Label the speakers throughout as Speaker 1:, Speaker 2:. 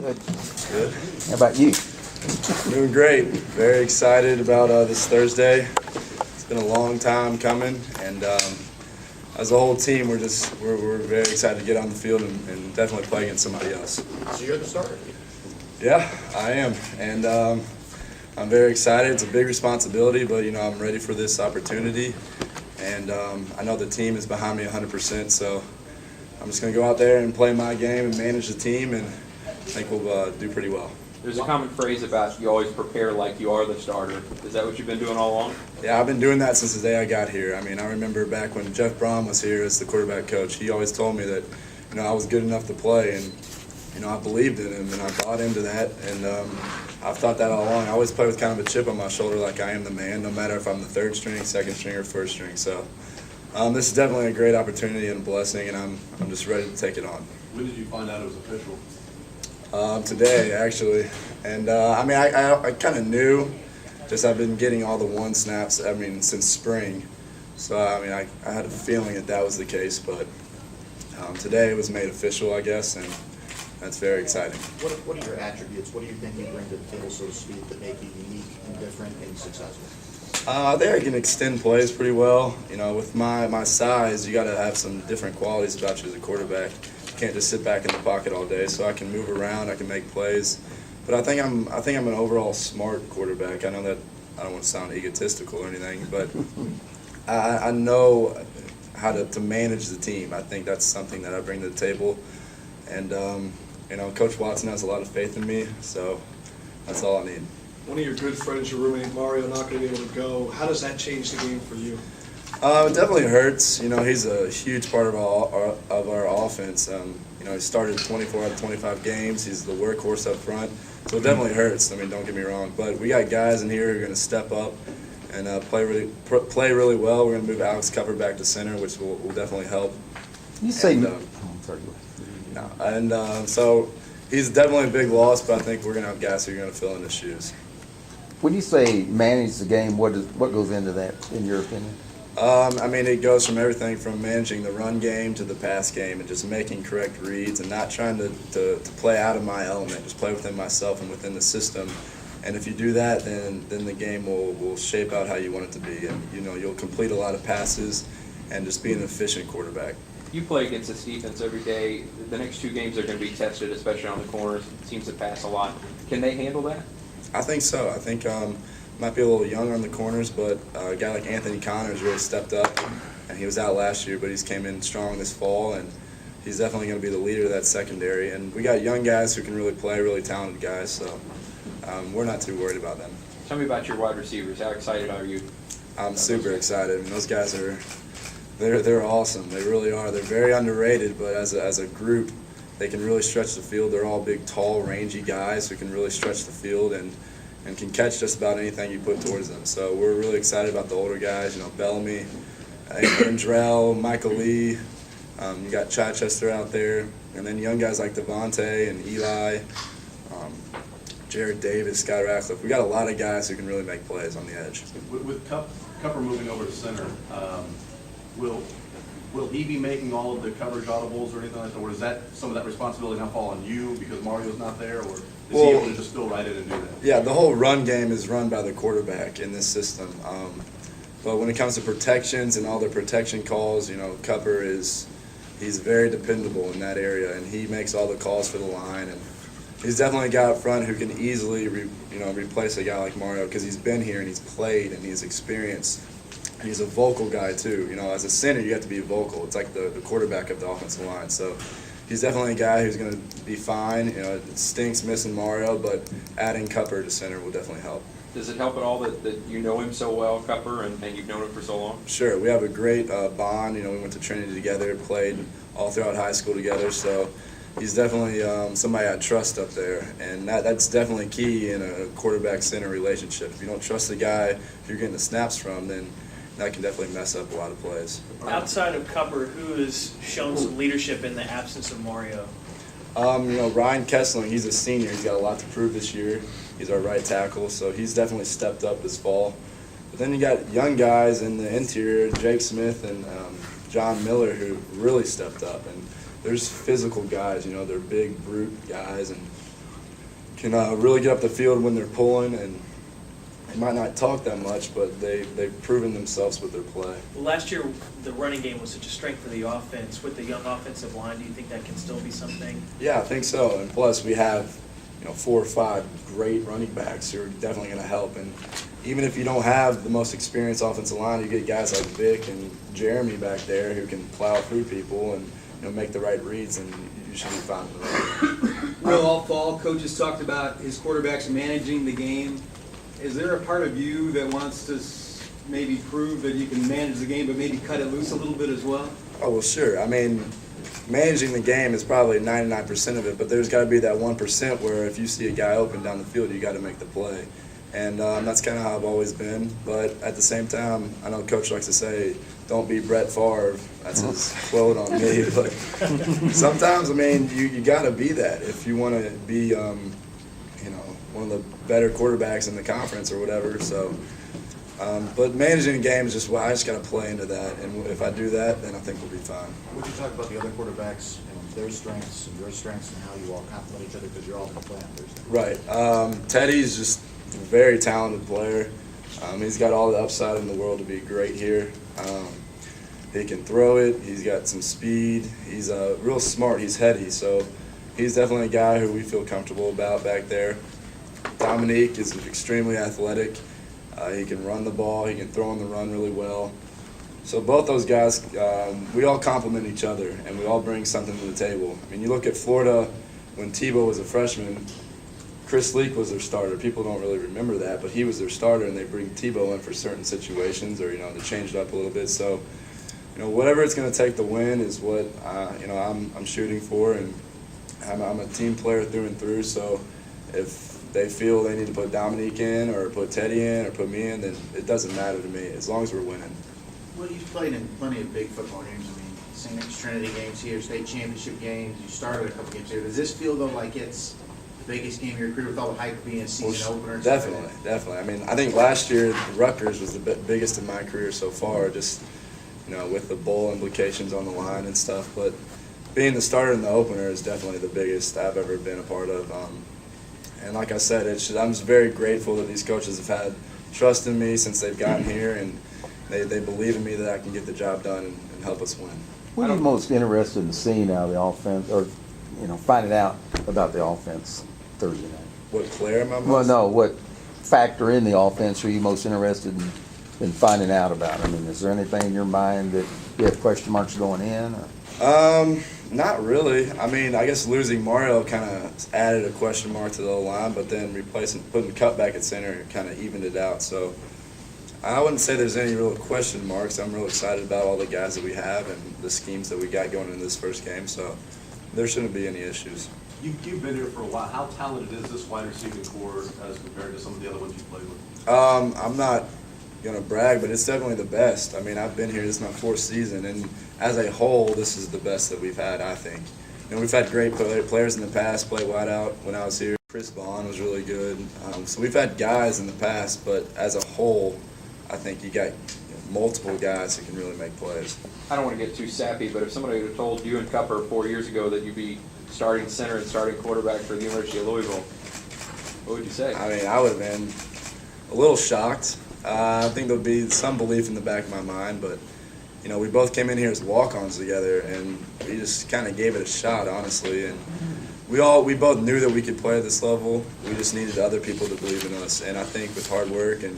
Speaker 1: Good.
Speaker 2: Good.
Speaker 1: How about you?
Speaker 2: Doing great. Very excited about this Thursday. It's been a long time coming, and as a whole team, we're very excited to get on the field and definitely play against somebody else.
Speaker 3: So you're the starter?
Speaker 2: Yeah, I am, and I'm very excited. It's a big responsibility, but I'm ready for this opportunity, and I know the team is behind me 100%. So I'm just going to go out there and play my game and manage the team, and I think we'll do pretty well.
Speaker 4: There's a common phrase about you always prepare like you are the starter. Is that what you've been doing all along?
Speaker 2: Yeah, I've been doing that since the day I got here. I mean, I remember back when Jeff Brom was here as the quarterback coach, he always told me that, I was good enough to play, and, I believed in him, and I bought into that, and I've thought that all along. I always play with kind of a chip on my shoulder like I am the man, no matter if I'm the third string, second string, or first string. So this is definitely a great opportunity and a blessing, and I'm just ready to take it on.
Speaker 5: When did you find out it was official?
Speaker 2: Today, actually. And, I kind of knew, just I've been getting all the one snaps, since spring. So, I had a feeling that was the case, but today it was made official, I guess, and that's very exciting.
Speaker 3: What are your attributes? What do you think you bring to the table, so to speak, that make you unique and different and successful?
Speaker 2: I think I can extend plays pretty well. With my size, you got to have some different qualities about you as a quarterback. You can't just sit back in the pocket all day. So I can move around, I can make plays. But I think I'm an overall smart quarterback. I know that I don't want to sound egotistical or anything, but I know how to manage the team. I think that's something that I bring to the table. And Coach Watson has a lot of faith in me, so that's all I need.
Speaker 6: One of your good friends, your roommate Mario, not going to be able to go. How does that change the game for you?
Speaker 2: It definitely hurts. He's a huge part of our offense. He started 24 out of 25 games. He's the workhorse up front, so it definitely hurts. Don't get me wrong, but we got guys in here who are going to step up and play really well. We're going to move Alex Cupper back to center, which will definitely help.
Speaker 1: You say
Speaker 2: So he's definitely a big loss, but I think we're going to have guys who are going to fill in his shoes.
Speaker 1: when you say manage the game, what goes into that, in your opinion?
Speaker 2: It goes from everything from managing the run game to the pass game and just making correct reads and not trying to play out of my element, just play within myself and within the system. And if you do that, then the game will shape out how you want it to be. And, you'll complete a lot of passes and just be an efficient quarterback.
Speaker 4: You play against this defense every day. The next two games are going to be tested, especially on the corners. It seems to pass a lot. Can they handle that?
Speaker 2: I think so. I think might be a little young on the corners, but a guy like Anthony Connors really stepped up, and he was out last year, but he's came in strong this fall, and he's definitely going to be the leader of that secondary. And we got young guys who can really play, really talented guys, so we're not too worried about them.
Speaker 4: Tell me about your wide receivers. How excited are you?
Speaker 2: I'm super excited. Those guys they're awesome. They really are. They're very underrated, but as a group, they can really stretch the field. They're all big, tall, rangy guys who can really stretch the field and can catch just about anything you put towards them. So we're really excited about the older guys. Bellamy, Andrell, Michael Lee. You got Chichester out there, and then young guys like Devontae and Eli, Jared Davis, Scott Ratcliffe. We got a lot of guys who can really make plays on the edge.
Speaker 5: With Cupper moving over to center, will he be making all of the coverage audibles or anything like that, or is that some of that responsibility now fall on you because Mario's not there, or is he able to just fill right in and do that?
Speaker 2: Yeah, the whole run game is run by the quarterback in this system. But when it comes to protections and all the protection calls, Cupper he's very dependable in that area, and he makes all the calls for the line. And he's definitely a guy up front who can easily replace a guy like Mario because he's been here and he's played and he's experienced. And he's a vocal guy too. As a center, you have to be vocal. It's like the quarterback of the offensive line. So he's definitely a guy who's going to be fine. It stinks missing Mario, but adding Cupper to center will definitely help.
Speaker 4: Does it help at all that you know him so well, Cupper, and you've known him for so long?
Speaker 2: Sure. We have a great bond. We went to Trinity together, played all throughout high school together. So he's definitely somebody I trust up there. And that's definitely key in a quarterback-center relationship. If you don't trust the guy you're getting the snaps from, then that can definitely mess up a lot of plays.
Speaker 7: Outside of Cupper, who has shown some leadership in the absence of Mario?
Speaker 2: Ryan Kessling, he's a senior. He's got a lot to prove this year. He's our right tackle, so he's definitely stepped up this fall. But then you got young guys in the interior, Jake Smith and John Miller, who really stepped up. And there's physical guys, they're big, brute guys, and can really get up the field when they're pulling, and they might not talk that much, but they've proven themselves with their play.
Speaker 7: Well, last year, the running game was such a strength for the offense. With the young offensive line, do you think that can still be something?
Speaker 2: Yeah, I think so. And plus, we have 4 or 5 great running backs who are definitely going to help. And even if you don't have the most experienced offensive line, you get guys like Vic and Jeremy back there who can plow through people and make the right reads, and you should be fine with that.
Speaker 8: Will, all fall, coaches talked about his quarterbacks managing the game. Is there a part of you that wants to maybe prove that you can manage the game, but maybe cut it loose a little bit as well?
Speaker 2: Oh, well, sure. I mean, managing the game is probably 99% of it, but there's got to be that 1% where if you see a guy open down the field, you got to make the play. And that's kind of how I've always been. But at the same time, I know Coach likes to say, don't be Brett Favre. That's his quote on me. But sometimes, I mean, you got to be that if you want to be, one of the better quarterbacks in the conference or whatever. So, but managing the game is just I just got to play into that. And if I do that, then I think we'll be fine.
Speaker 3: Would you talk about the other quarterbacks and their strengths and your strengths and how you all complement each other because you're all going to play on Thursday?
Speaker 2: Right. Teddy's just a very talented player. He's got all the upside in the world to be great here. He can throw it. He's got some speed. He's real smart. He's heady. So he's definitely a guy who we feel comfortable about back there. Dominique is extremely athletic. He can run the ball. He can throw on the run really well. So both those guys, we all complement each other, and we all bring something to the table. I mean, you look at Florida when Tebow was a freshman, Chris Leak was their starter. People don't really remember that, but he was their starter, and they bring Tebow in for certain situations or, to change it up a little bit. So, whatever it's going to take to win is what, I'm shooting for, and I'm a team player through and through. So if they feel they need to put Dominique in or put Teddy in or put me in, then it doesn't matter to me as long as we're winning.
Speaker 3: Well, you've played in plenty of big football games. I mean, St. Nick's Trinity games here, state championship games. You started a couple games here. Does this feel, though, like it's the biggest game of your career with all the hype being a season opener? And
Speaker 2: Definitely, definitely. I mean, I think last year Rutgers was the biggest in my career so far, just, with the bowl implications on the line and stuff. But being the starter in the opener is definitely the biggest I've ever been a part of. And like I said, I'm just very grateful that these coaches have had trust in me since they've gotten here, and they believe in me that I can get the job done and help us win.
Speaker 1: What are you most interested in seeing out of the offense, or finding out about the offense Thursday night?
Speaker 2: What player am I most?
Speaker 1: Well, no, what factor in the offense are you most interested in finding out about? I mean, is there anything in your mind that you have question marks going in? Or?
Speaker 2: Not really. I mean, I guess losing Mario kind of added a question mark to the line, but then putting Cup back at center kind of evened it out. So I wouldn't say there's any real question marks. I'm real excited about all the guys that we have and the schemes that we got going into this first game. So there shouldn't be any issues.
Speaker 5: You've been here for a while. How talented is this wide receiving core as compared to some of the other ones you've played with?
Speaker 2: I'm not going to brag, but it's definitely the best. I mean, I've been here, this is my 4th season, and as a whole, this is the best that we've had, I think. We've had great players in the past play wide out when I was here. Chris Bond was really good. So we've had guys in the past, but as a whole, I think you got multiple guys who can really make plays.
Speaker 4: I don't want to get too sappy, but if somebody would have told you and Cupper 4 years ago that you'd be starting center and starting quarterback for the University of Louisville, what would you say?
Speaker 2: I mean, I would have been a little shocked. I think there'll be some belief in the back of my mind, but we both came in here as walk-ons together, and we just kind of gave it a shot, honestly. And we both knew that we could play at this level. We just needed other people to believe in us. And I think with hard work and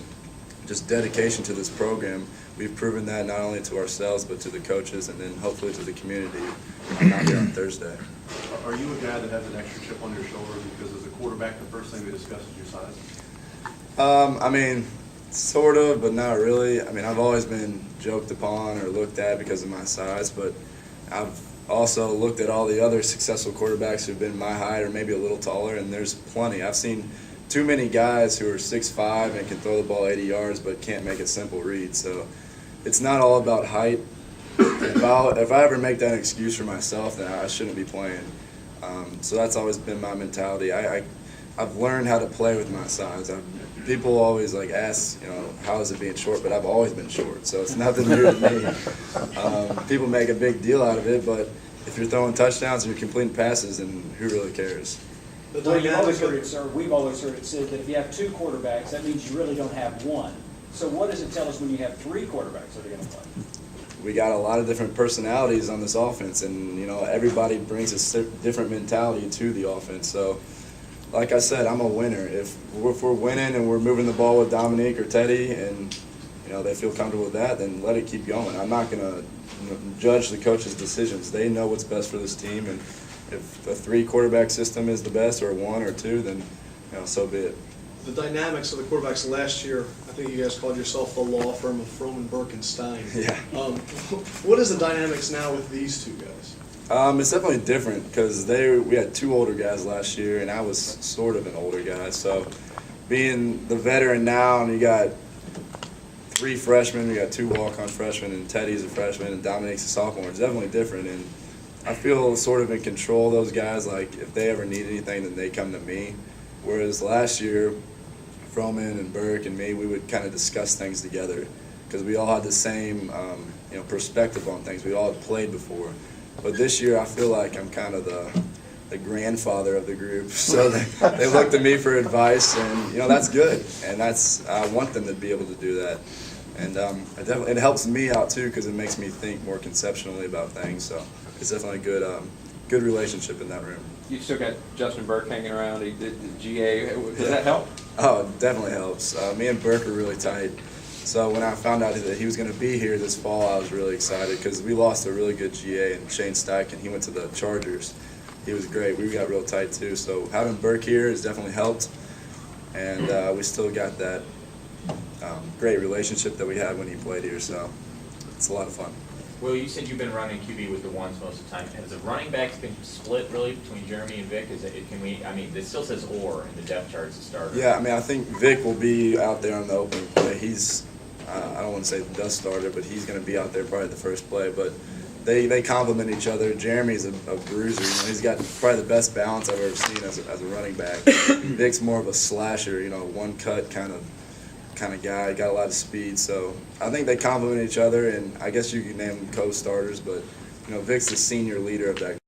Speaker 2: just dedication to this program, we've proven that not only to ourselves but to the coaches and then hopefully to the community out here on Thursday.
Speaker 5: Are you a guy that has an extra chip on your shoulder because as a quarterback, the first thing they discuss is your size?
Speaker 2: I mean, sort of, but not really. I mean, I've always been joked upon or looked at because of my size, but I've also looked at all the other successful quarterbacks who've been my height or maybe a little taller, and there's plenty. I've seen too many guys who are 6'5" and can throw the ball 80 yards but can't make a simple read. So it's not all about height. If I ever make that an excuse for myself, then I shouldn't be playing. So that's always been my mentality. I've learned how to play with my size. People always ask, how is it being short? But I've always been short, so it's nothing new to me. People make a big deal out of it, but if you're throwing touchdowns and you're completing passes, then who really cares?
Speaker 6: The
Speaker 9: Well, you've always
Speaker 6: dynamic
Speaker 9: heard it, sir, we've always heard it said that if you have two quarterbacks, that means you really don't have one. So what does it tell us when you have three quarterbacks that are going to play?
Speaker 2: We got a lot of different personalities on this offense, and everybody brings a different mentality to the offense. So, like I said, I'm a winner. If we're winning and we're moving the ball with Dominique or Teddy, and they feel comfortable with that, then let it keep going. I'm not gonna judge the coaches' decisions. They know what's best for this team, and if a 3 quarterback system is the best, or 1 or 2, then so be it.
Speaker 6: the dynamics of the quarterbacks last year, I think you guys called yourself the law firm of Froman, Burke, and Stein.
Speaker 2: Yeah.
Speaker 6: What is the dynamics now with these two guys?
Speaker 2: It's definitely different because we had 2 older guys last year, and I was sort of an older guy. So being the veteran now, and you got 3 freshmen, you got 2 walk-on freshmen, and Teddy's a freshman, and Dominique's a sophomore. It's definitely different, and I feel sort of in control of those guys. Like, if they ever need anything, then they come to me. Whereas last year, Froman and Burke and me, we would kind of discuss things together because we all had the same perspective on things. We all had played before. But this year, I feel like I'm kind of the grandfather of the group. So they look to me for advice, and that's good. And I want them to be able to do that. And it helps me out too because it makes me think more conceptually about things. So it's definitely a good relationship in that room.
Speaker 4: You still got Justin Burke hanging around. He did the GA. Does that help?
Speaker 2: Oh, it definitely helps. Me and Burke are really tight. So when I found out that he was going to be here this fall, I was really excited because we lost a really good GA and Shane Steichen. He went to the Chargers. He was great. We got real tight too. So having Burke here has definitely helped, and we still got that great relationship that we had when he played here. So it's a lot of fun.
Speaker 10: Will, you said you've been running QB with the ones most of the time. Has the running backs been split really between Jeremy and Vic? It still says or in the depth charts to start.
Speaker 2: Yeah, I think Vic will be out there on the opening play. He's, I don't want to say the dust starter, but he's going to be out there probably the first play. But they complement each other. Jeremy's a bruiser. He's got probably the best balance I've ever seen as a running back. Vic's more of a slasher, one cut kind of guy. Got a lot of speed. So I think they complement each other, and I guess you could name them co-starters. But Vic's the senior leader of that